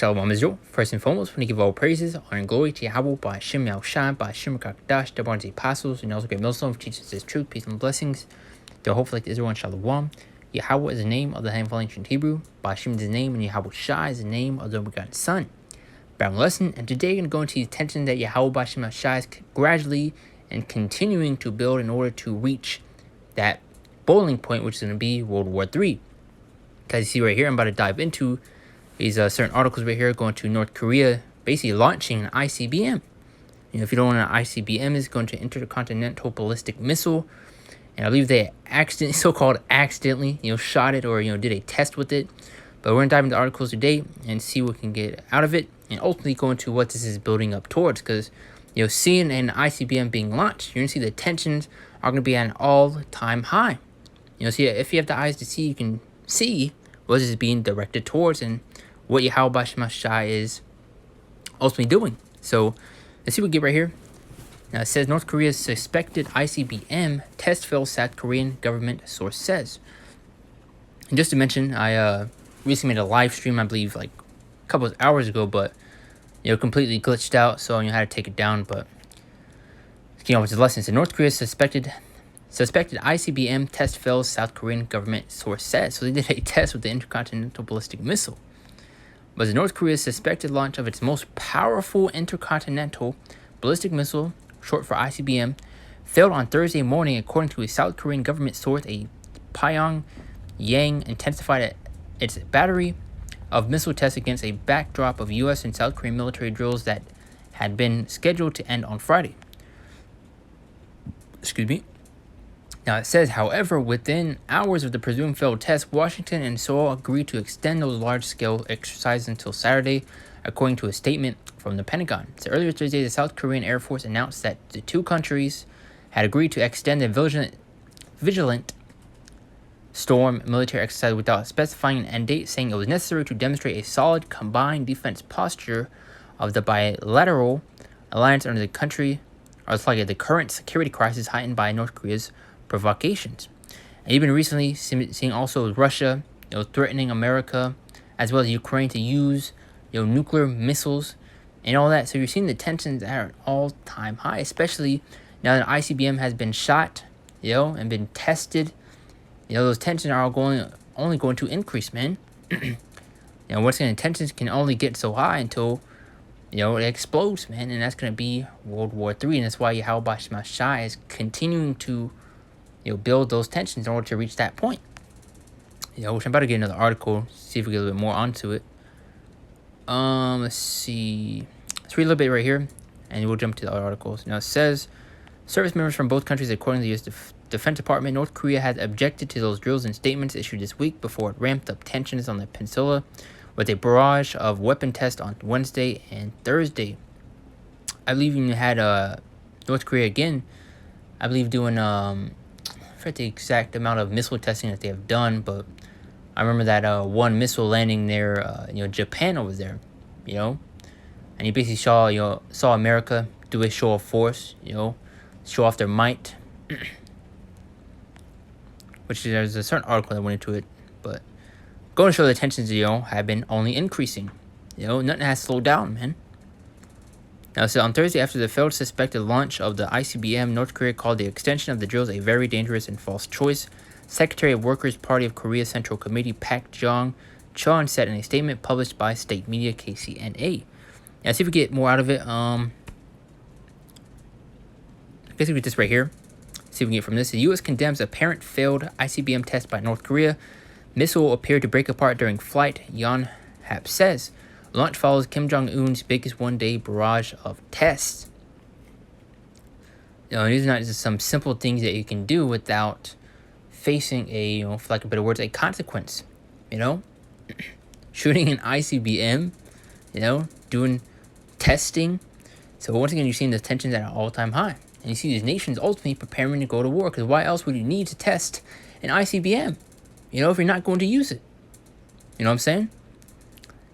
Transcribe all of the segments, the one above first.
Shalom Israel. First and foremost, we want to give all praises, honor, and glory to Yahweh by Hashem Yahushua, by Hashem Kakadash, the Barnes Apostles, and also great Muslim who teaches His truth, peace, and blessings. To hopefully like Israel and Shalom. Yahweh is the name of the Heavenly Ancient Hebrew. By Hashem is the name, and Yahweh Shai is the name of the begotten Son. Back lesson, and today we're going to go into the tension that Yahweh by Hashem Shai is gradually and continuing to build in order to reach that boiling point, which is going to be World War III. Because you see right here, I'm about to dive into these certain articles right here going to North Korea, basically launching an ICBM. If you don't know what an ICBM is, going to Intercontinental Ballistic Missile. And I believe they accidentally, so-called accidentally, shot it or, did a test with it. But we're going to dive into the articles today and see what we can get out of it. And ultimately go into what this is building up towards. Because, seeing an ICBM being launched, you're going to see the tensions are going to be at an all-time high. See, if you have the eyes to see, you can see what this is being directed towards and what Yahweh B'Shem Shai is ultimately doing. So let's see what we get right here. Now it says North Korea's suspected ICBM test failed, South Korean government source says. And just to mention, I recently made a live stream, I believe like a couple of hours ago, but completely glitched out, so I had to take it down. But with the lesson, so North Korea's suspected ICBM test fails, South Korean government source says. So they did a test with the Intercontinental Ballistic Missile. But the North Korea's suspected launch of its most powerful intercontinental ballistic missile, short for ICBM, failed on Thursday morning, according to a South Korean government source. A Pyongyang intensified its battery of missile tests against a backdrop of U.S. and South Korean military drills that had been scheduled to end on Friday. Excuse me. Now it says, however, within hours of the presumed failed test, Washington and Seoul agreed to extend those large-scale exercises until Saturday, according to a statement from the Pentagon. So earlier Thursday, the South Korean Air Force announced that the two countries had agreed to extend the Vigilant Storm military exercise without specifying an end date, saying it was necessary to demonstrate a solid combined defense posture of the bilateral alliance under the current security crisis heightened by North Korea's provocations. And even recently, seeing also Russia, threatening America, as well as Ukraine to use, nuclear missiles and all that. So you're seeing the tensions at an all-time high, especially now that ICBM has been shot, and been tested. Those tensions are only going to increase, man. Tensions can only get so high until, it explodes, man. And that's going to be World War III. And that's why Yahweh B'Shem Shai is continuing to build those tensions in order to reach that point. Which I'm about to get another article, see if we get a little bit more onto it. Let's see. Let's read a little bit right here, and we'll jump to the other articles. Now it says, service members from both countries, according to the U.S. Defense Department, North Korea has objected to those drills and statements issued this week before it ramped up tensions on the peninsula with a barrage of weapon tests on Wednesday and Thursday. I believe you had North Korea again, I believe doing I forget the exact amount of missile testing that they have done, but I remember that one missile landing near Japan over there, and you basically saw America do a show of force, show off their might. Which there's a certain article that went into it, but going to show the tensions have been only increasing. Nothing has slowed down, man. Now, so on Thursday, after the failed suspected launch of the ICBM, North Korea called the extension of the drills a very dangerous and false choice. Secretary of Workers' Party of Korea Central Committee Pak Jong-chon said in a statement published by state media KCNA. Now, see if we get more out of it. I guess we get this right here. See if we can get from this. The U.S. condemns apparent failed ICBM test by North Korea. Missile appeared to break apart during flight, Yonhap says. Launch follows Kim Jong-un's biggest one-day barrage of tests. These are not just some simple things that you can do without facing a, for lack of better words, a consequence. Shooting an ICBM, doing testing. So once again, you're seeing the tensions at an all-time high. And you see these nations ultimately preparing to go to war. Because why else would you need to test an ICBM? If you're not going to use it. You know what I'm saying?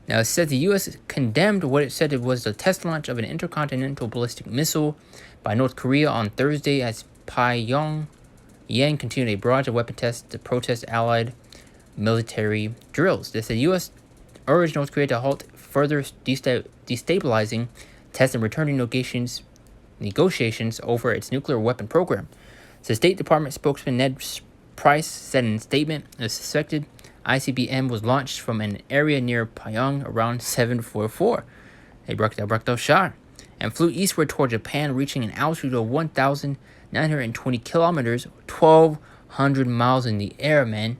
Now, it said the U.S. condemned what it said it was the test launch of an intercontinental ballistic missile by North Korea on Thursday as Pyongyang continued a barrage of weapon tests to protest allied military drills. They said U.S. urged North Korea to halt further destabilizing tests and returning negotiations over its nuclear weapon program. The State Department spokesman Ned Price said in a statement, the suspected ICBM was launched from an area near Pyongyang around 7:44. They broke those shot and flew eastward toward Japan, reaching an altitude of 1,920 kilometers, 1,200 miles in the air, man.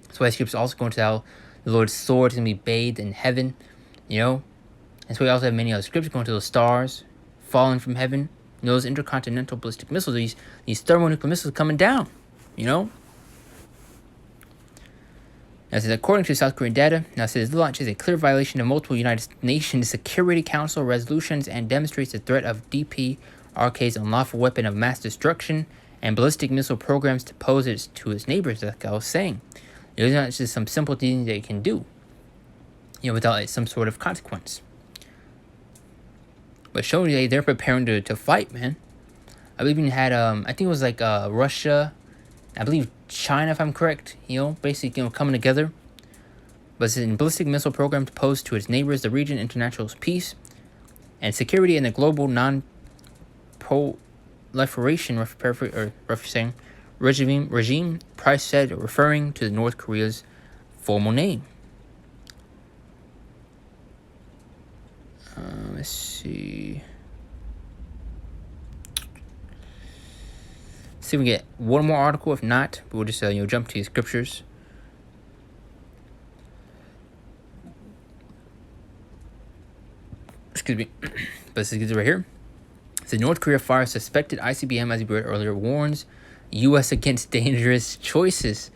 That's why scripts also going to how the Lord's sword is going to be bathed in heaven, you know. That's why we also have many other scripts going to those stars falling from heaven. You know, those intercontinental ballistic missiles, these thermonuclear missiles coming down, you know. Now, it says, according to South Korean data, it says the launch is a clear violation of multiple United Nations Security Council resolutions and demonstrates the threat of DPRK's unlawful weapon of mass destruction and ballistic missile programs to pose it to its neighbors, like I was saying. It's not just some simple things that you can do, you know, without some sort of consequence. But showing you they're preparing to fight, man. I believe you had, I think it was like Russia, I believe China, if I'm correct, you know, basically, you know, coming together. But it's a ballistic missile program to pose to its neighbors, the region, international peace, and security in the global non-proliferation regime, Price said, referring to North Korea's formal name. Let's see. See if we get one more article. If not, we'll just jump to the scriptures. Excuse me. But this is right here. The North Korea fires suspected ICBM, as we read earlier, warns U.S. against dangerous choices.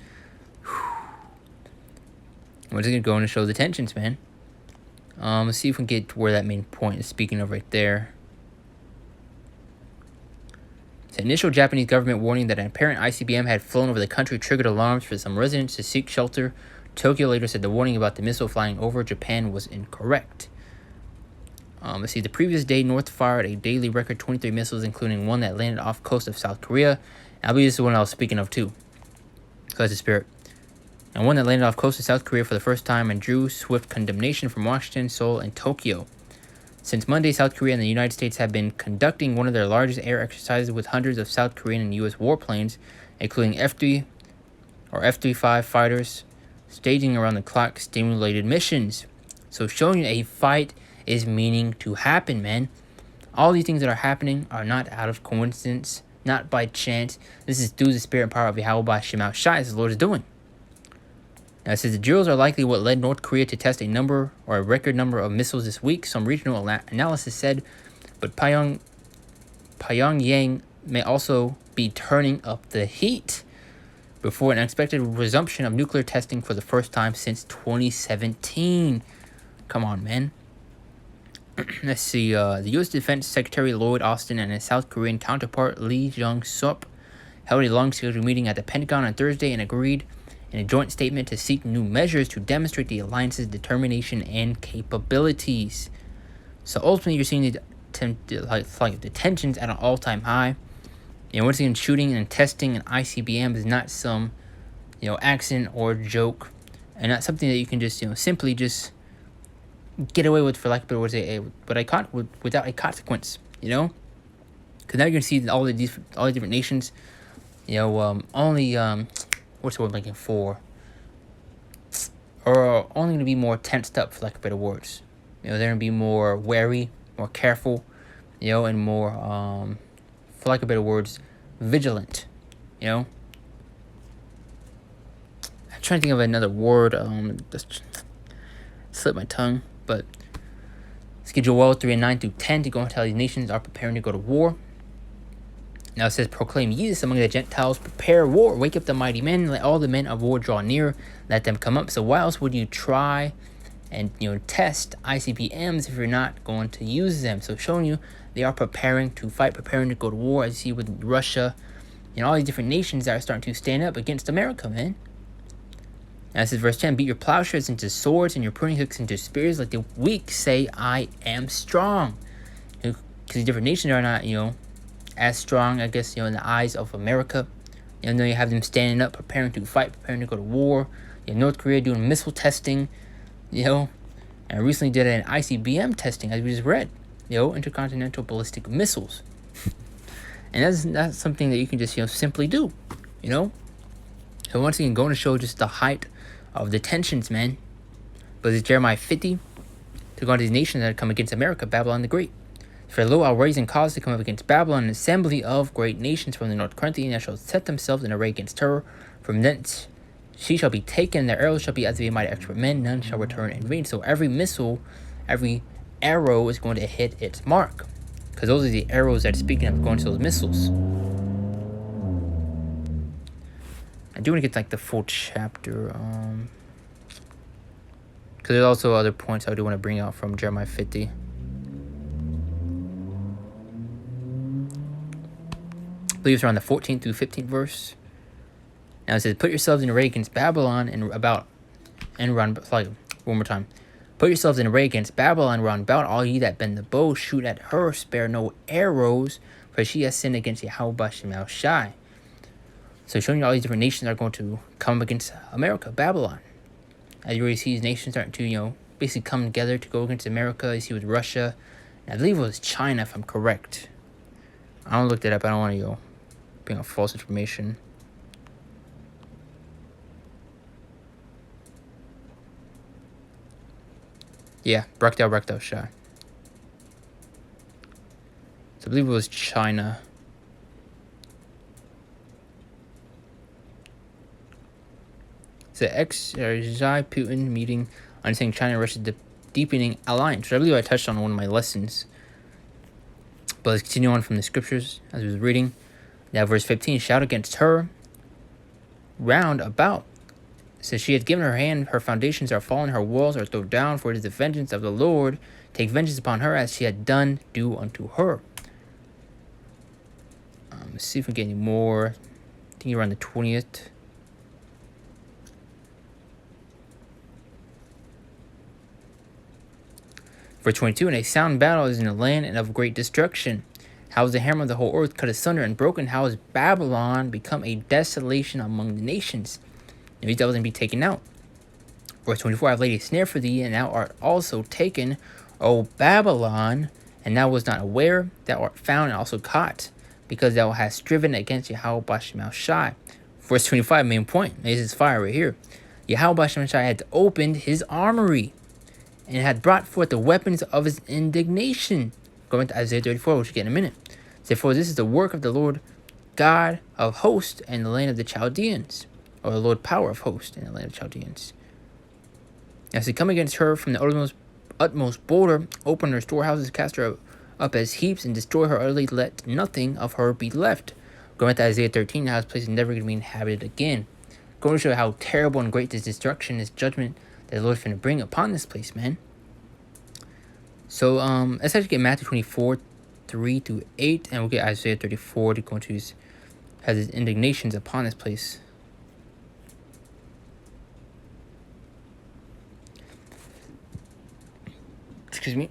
We're just gonna go in and show the tensions, man. Let's see if we can get where that main point is speaking of right there. The initial Japanese government warning that an apparent ICBM had flown over the country triggered alarms for some residents to seek shelter. Tokyo later said the warning about the missile flying over Japan was incorrect. Let's see. The previous day, North fired a daily record 23 missiles, including one that landed off coast of South Korea. I believe this is the one I was speaking of too. Because the spirit. And one that landed off coast of South Korea for the first time and drew swift condemnation from Washington, Seoul, and Tokyo. Since Monday, South Korea and the United States have been conducting one of their largest air exercises with hundreds of South Korean and U.S. warplanes, including F-3 or F-35 fighters, staging around-the-clock stimulated missions. So showing a fight is meaning to happen, man. All these things that are happening are not out of coincidence, not by chance. This is through the spirit and power of Yahweh by Shemau Shai, as the Lord is doing. Now it says the drills are likely what led North Korea to test a record number of missiles this week, some regional analysis said, but Pyongyang may also be turning up the heat before an expected resumption of nuclear testing for the first time since 2017. Come on, man. Let's see. The U.S. Defense Secretary Lloyd Austin and his South Korean counterpart Lee Jong-sup held a long-scheduled meeting at the Pentagon on Thursday and agreed in a joint statement to seek new measures to demonstrate the alliance's determination and capabilities. So ultimately, you're seeing the tensions at an all-time high. You know, once again, shooting and testing an ICBM is not some, accident or joke, and not something that you can just, simply just get away with, for lack of a better word, without a consequence. Because now you're gonna see all the different nations, only what's the word I'm looking for? Or only gonna be more tensed up, for lack of better words. They're gonna be more wary, more careful, and more for lack of better words, vigilant. I'm trying to think of another word. Just slip my tongue. But schedule well 3 and 9 through 10 to go and tell these nations are preparing to go to war. Now it says, proclaim ye this among the Gentiles, prepare war, wake up the mighty men, let all the men of war draw near, let them come up. So why else would you try and test ICBMs if you're not going to use them? So showing you they are preparing to fight, preparing to go to war, as you see with Russia, all these different nations that are starting to stand up against America, man. Now this is verse 10, beat your plowshares into swords and your pruning hooks into spears. Like the weak say, I am strong. Because these different nations are not, as strong, I guess, in the eyes of America. You have them standing up, preparing to fight, preparing to go to war. You have North Korea doing missile testing. you know, and recently did an ICBM testing, as we just read, Intercontinental Ballistic Missiles. And that's something that you can just, simply do, So once again, going to show just the height of the tensions, man. But it's Jeremiah 50, to go on these nations that come against America, Babylon the Great. For lo, I'll raise and cause to come up against Babylon an assembly of great nations from the north country, and shall set themselves in array against her. From thence she shall be taken, their arrows shall be as they mighty expert men, none shall return in vain. So every missile, every arrow is going to hit its mark. Because those are the arrows that are speaking of going to those missiles. I do want to get like the full chapter. Because there's also other points I do want to bring out from Jeremiah 50. I believe it's around the 14th through 15th verse. Now it says, put yourselves in array against Babylon and round, like, one more time. Put yourselves in array against Babylon round about, all ye that bend the bow, shoot at her, spare no arrows, for she has sinned against Yahweh Bashemel Shai. So showing you all these different nations are going to come against America, Babylon. As you already see, these nations starting to, basically come together to go against America. You see with Russia, and I believe it was China, if I'm correct. I don't look that up. I don't want to, bring up false information. Yeah, Brekdal Shah. So I believe it was China. It's the Xi Putin meeting on saying China and Russia deepening alliance, which I believe I touched on in one of my lessons. But let's continue on from the scriptures as I was reading. Now verse 15, shout against her round about. It says, she hath given her hand, her foundations are fallen, her walls are thrown down, for it is the vengeance of the Lord. Take vengeance upon her as she had done, do unto her. Let's see if we get any more. I think around the 20th. Verse 22, and a sound battle is in the land and of great destruction. How is the hammer of the whole earth cut asunder and broken? How is Babylon become a desolation among the nations? These devils can be taken out. Verse 24, I have laid a snare for thee, and thou art also taken, O Babylon, and thou was not aware, thou art found and also caught, because thou hast striven against Yahweh Bashemel Shai. Verse 25, main point. This is fire right here. Yahweh Bashemel Shai had opened his armory, and had brought forth the weapons of his indignation. Going to Isaiah 34, which we'll get in a minute. Therefore, this is the work of the Lord God of hosts and the land of the Chaldeans, or the Lord power of hosts in the land of Chaldeans. As he come against her from the utmost border, open her storehouses, cast her up as heaps, and destroy her utterly, let nothing of her be left. Going to Isaiah 13, how this place is never going to be inhabited again. Going to show how terrible and great this destruction, this judgment that the Lord's going to bring upon this place, man. So, let's actually get Matthew 24, 3 through 8, and we'll get Isaiah 34 to go into has his indignations upon this place. Excuse me.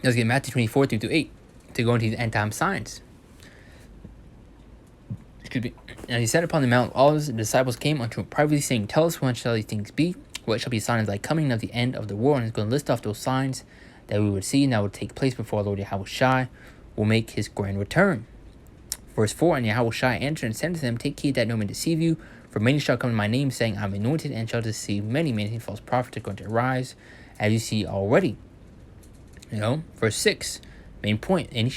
Let's get Matthew 24, 3 through 8 to go into these end time signs. Excuse me. And he sat upon the Mount of Olives, the disciples came unto him privately, saying, tell us when shall these things be? What shall be sign of thy coming and of the end of the world? And he's going to list off those signs that we would see and that would take place before Lord Yahweh Shai will make his grand return. Verse 4, and Yahweh Shai answered and said to them, take heed that no man deceive you, for many shall come in my name, saying, I am anointed, and shall deceive many false prophets are going to arise, as you see already. Verse 6, main point, and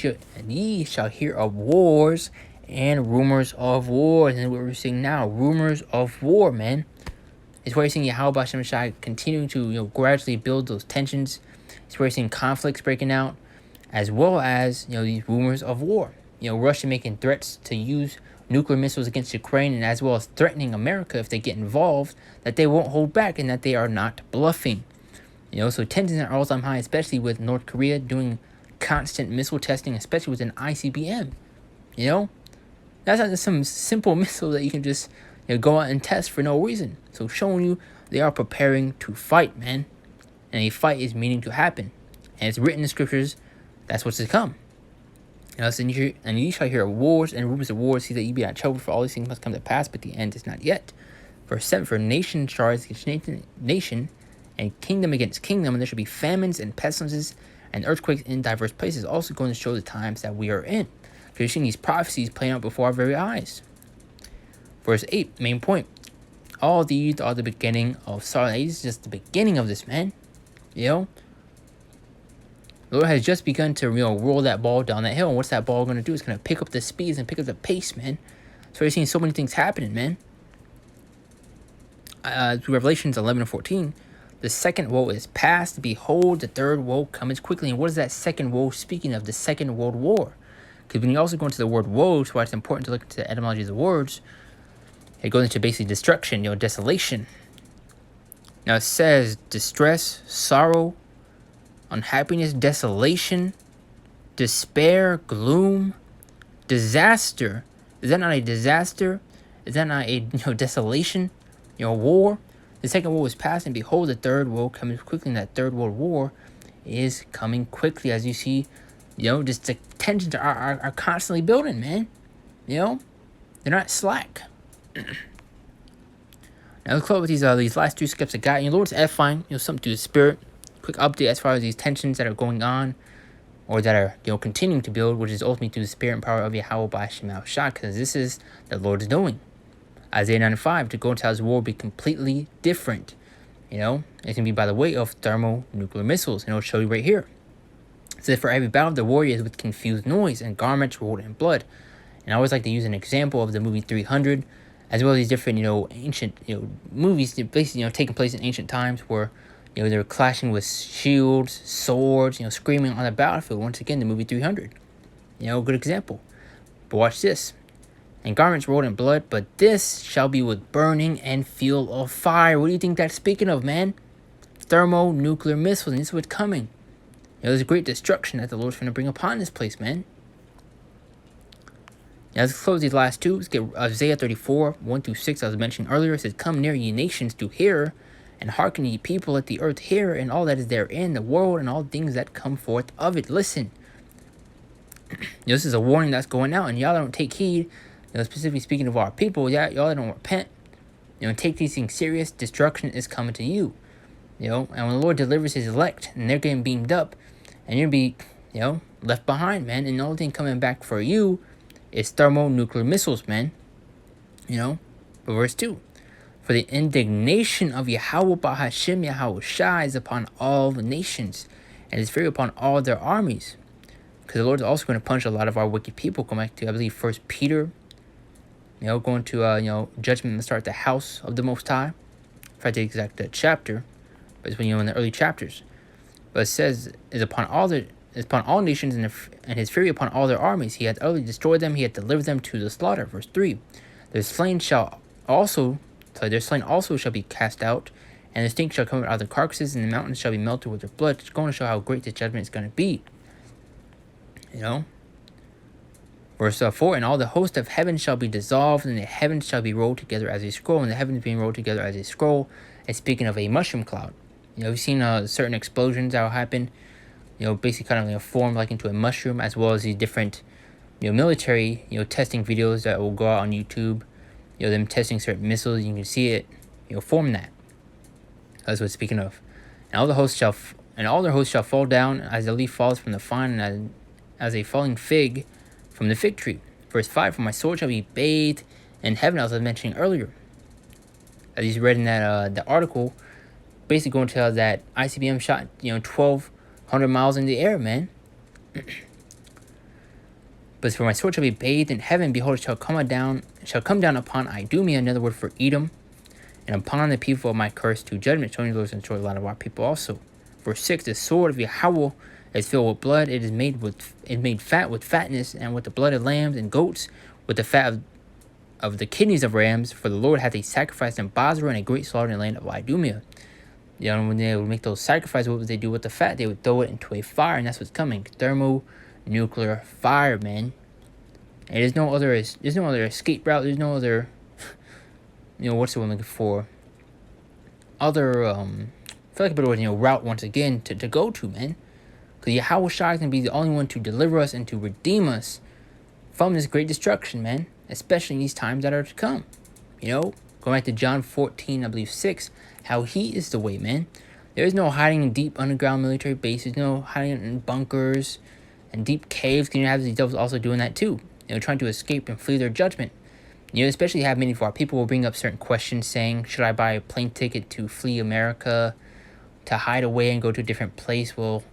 ye shall hear of wars and rumors of wars. And what we're seeing now, rumors of war, man. It's where you're seeing Yahweh Bashemel Shai continuing to gradually build those tensions. It's where you're seeing conflicts breaking out, as well as these rumors of war. Russia making threats to use nuclear missiles against Ukraine, and as well as threatening America if they get involved, that they won't hold back and that they are not bluffing. So tensions are all-time high, especially with North Korea doing constant missile testing, especially with an ICBM. That's not just some simple missile that you can just go out and test for no reason. So showing you they are preparing to fight, man. And a fight is meaning to happen. And it's written in the scriptures, that's what's to come. And ye shall hear of wars and rumors of wars. See that ye be not troubled, for all these things must come to pass, but the end is not yet. Verse 7, for nation shall rise against nation, and kingdom against kingdom, and there shall be famines and pestilences and earthquakes in diverse places. Also going to show the times that we are in. You're seeing these prophecies playing out before our very eyes. Verse 8, main point. All these are the beginning of sorrow. This is just the beginning of this, man. You know? The Lord has just begun to, roll that ball down that hill. And what's that ball going to do? It's going to pick up the speeds and pick up the pace, man. So you're seeing so many things happening, man. Through Revelations 11 and 14, the second woe is past. Behold, the third woe cometh quickly. And what is that second woe speaking of? The Second World War. Because when you also go into the word woe, that's why it's important to look into the etymology of the words. It goes into basically destruction, desolation. Now it says distress, sorrow, unhappiness, desolation, despair, gloom, disaster. Is that not a disaster? Is that not a desolation? War. The second woe is past, and behold, the third woe cometh quickly. And that third world war is coming quickly, as you see. Just the tensions are constantly building, man. They're not slack. Now let's close with these last two skips I got. Lord's edifying, something to the spirit. Quick update as far as these tensions that are going on, or that are continuing to build, which is ultimately through the spirit and power of Yahweh by Shema Shah, because this is the Lord's doing. Isaiah 9:5, to go into his war will be completely different. It's gonna be by the way of thermonuclear missiles, and it'll show you right here. It says, for every battle the warrior is with confused noise and garments rolled in blood. And I always like to use an example of the movie 300, as well as these different, ancient, movies, basically, taking place in ancient times where, they're clashing with shields, swords, screaming on the battlefield. Once again, the movie 300. Good example. But watch this. And garments rolled in blood, but this shall be with burning and fuel of fire. What do you think that's speaking of, man? Thermonuclear missiles, and this is what's coming. There's a great destruction that the Lord's going to bring upon this place, man. Now let's close these last two. Let's get Isaiah 34, 1-6, I was mentioning earlier. It says, come near ye nations to hear, and hearken ye people, let the earth hear, and all that is therein, the world, and all things that come forth of it. Listen. This is a warning that's going out, and y'all don't take heed. Specifically speaking of our people, y'all don't repent. Take these things serious. Destruction is coming to you. And when the Lord delivers his elect, and they're getting beamed up, and you're going to be, left behind, man. And the only thing coming back for you is thermonuclear missiles, man. But verse 2. For the indignation of Yahweh Bahashem Yahweh Shai is upon all the nations, and is fury upon all their armies. Because the Lord's also going to punish a lot of our wicked people. Going back to, I believe, 1 Peter. Going to, judgment and start the house of the Most High. If I take the exact chapter. But it's when, in the early chapters. But it says, is upon all nations, and his fury upon all their armies. He hath utterly destroyed them, he hath delivered them to the slaughter. Verse 3. Their slain also shall be cast out, and the stink shall come out of the carcasses, and the mountains shall be melted with their blood. It's going to show how great the judgment is going to be. Verse 4, and all the host of heaven shall be dissolved, and the heavens shall be rolled together as a scroll. And the heavens being rolled together as a scroll is speaking of a mushroom cloud. We've seen certain explosions that will happen, basically kind of form like into a mushroom, as well as these different, military, testing videos that will go out on YouTube. Them testing certain missiles, you can see it, form that. That's what it's speaking of. And all their hosts shall fall down as a leaf falls from the vine, and as a falling fig from the fig tree. Verse 5, for my sword shall be bathed in heaven, as I was mentioning earlier. As you read in that the article, basically going to tell that ICBM shot 1,200 miles in the air, man. But for my sword shall be bathed in heaven, behold, it shall come down upon Idumea, another word for Edom, and upon the people of my curse to judgment. Showing the Lord's going to destroy a lot of our people also. Verse 6, the sword of Yahweh is filled with blood. It is made fat with fatness, and with the blood of lambs and goats, with the fat of the kidneys of rams. For the Lord hath a sacrifice in Basra, and a great slaughter in the land of Idumea. When they would make those sacrifices, what would they do with the fat? They would throw it into a fire, and that's what's coming. Thermonuclear fire, man. And there's no other escape route. There's no other, what's the one looking for? Other, I feel like a better route once again to go to, man. Because Yahweh Shai is going to be the only one to deliver us and to redeem us from this great destruction, man. Especially in these times that are to come. Going back to John 14, I believe 6, how he is the way, man. There is no hiding in deep underground military bases, no hiding in bunkers and deep caves. Can you have these devils also doing that too? Trying to escape and flee their judgment. Especially have many of our people will bring up certain questions saying, should I buy a plane ticket to flee America, to hide away and go to a different place? Well,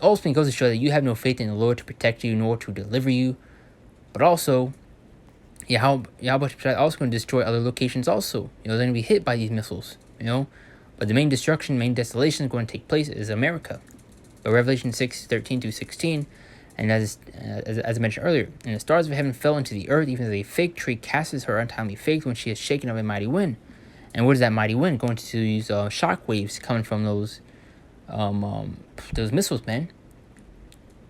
ultimately goes to show that you have no faith in the Lord to protect you nor to deliver you. But also, Yahweh is also going to destroy other locations also. They're going to be hit by these missiles, But the main destruction, main desolation is going to take place is America. But Revelation 6:13-16, and as I mentioned earlier, and the stars of heaven fell into the earth, even as a fig tree casts her untimely figs when she is shaken of a mighty wind. And what is that mighty wind? Going to use shock waves coming from those missiles, man.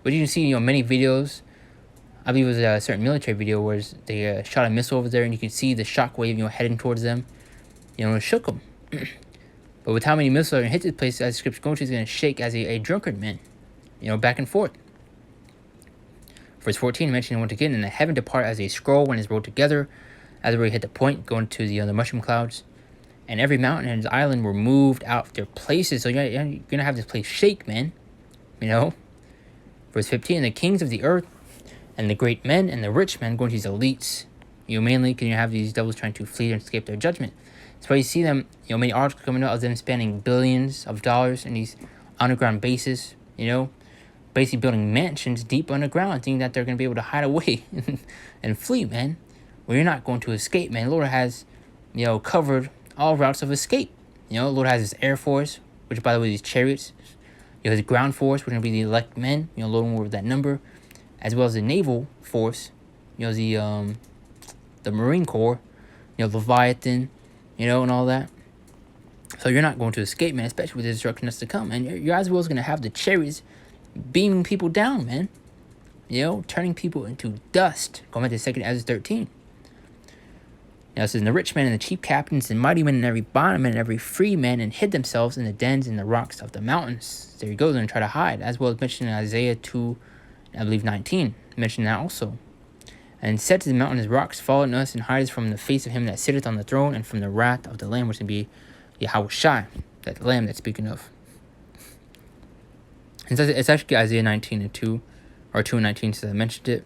But you can see, many videos. I believe it was a certain military video where they shot a missile over there, and you can see the shock wave, heading towards them. It shook them. But with how many missiles are going to hit this place, as the scripture goes, he's going to shake as a drunkard man, back and forth. Verse 14 mentioned once again, and the heaven depart as a scroll when it's rolled together, as we hit the point, going to the mushroom clouds. And every mountain and its island were moved out of their places. So you're going to have this place shake, man. Verse 15, the kings of the earth and the great men and the rich men going to these elites. Mainly can you have these devils trying to flee and escape their judgment. That's why you see them, many articles coming out of them spending billions of dollars in these underground bases, basically building mansions deep underground, thinking that they're going to be able to hide away and flee, man. Well, you're not going to escape, man. The Lord has, covered all routes of escape. The Lord has his air force, which, by the way, these chariots. His ground force, which are going to be the elect men, Lord more with that number, as well as the naval force, the Marine Corps, Leviathan, and all that. So you're not going to escape, man, especially with the destruction that's to come. And your as well is going to have the chariots beaming people down, man. Turning people into dust. Going back to 2 Ezra 13. It says, and the rich men and the chief captains and mighty men and every bondman and every free man and hid themselves in the dens and the rocks of the mountains. There you go, and try to hide, as well as mentioned in Isaiah 2, I believe 19. Mentioned that also. And said to the mountains, rocks, fall on us and hide us from the face of him that sitteth on the throne and from the wrath of the Lamb, which would be Yahweh Shai, that Lamb that's speaking of. And it's actually Isaiah 19:2, or 2:19, so I mentioned it.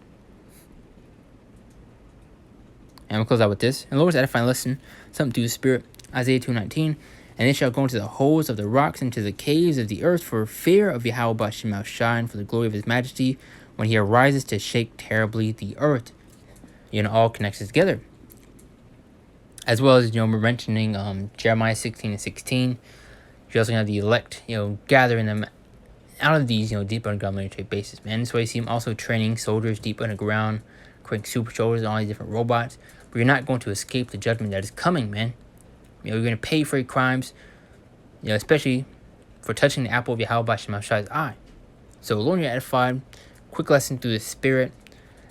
And we'll close out with this. And the Lord's edifying lesson, something to the Spirit, Isaiah 2:19. And they shall go into the holes of the rocks, into the caves of the earth, for fear of Yahweh Bashim Shai, and for the glory of his majesty, when he arises to shake terribly the earth. All connects together. As well as, we're mentioning Jeremiah 16:16. You also have the elect, gathering them out of these, deep underground military bases, man. That's why you see him also training soldiers deep underground, creating super soldiers and all these different robots. But you're not going to escape the judgment that is coming, man. You're going to pay for your crimes, especially for touching the apple of Yahweh Bashim Shai's eye. So, Lord, you're edified. Quick lesson through the Spirit.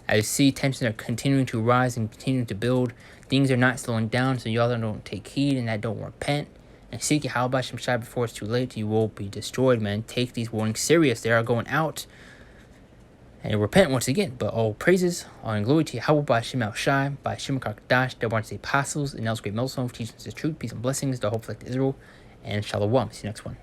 As you see, tensions are continuing to rise and continuing to build. Things are not slowing down, so y'all don't take heed and that don't repent. And seek Yahweh Bashim Shai before it's too late. You will be destroyed, man. Take these warnings serious. They are going out. And repent once again. But all praises, all in glory to Yahweh Bashim Shai, by Shimon Kakadash, the ones the apostles, and else great millstone for teaching us the truth, peace and blessings, the hope like Israel, and Shalom. See you next one.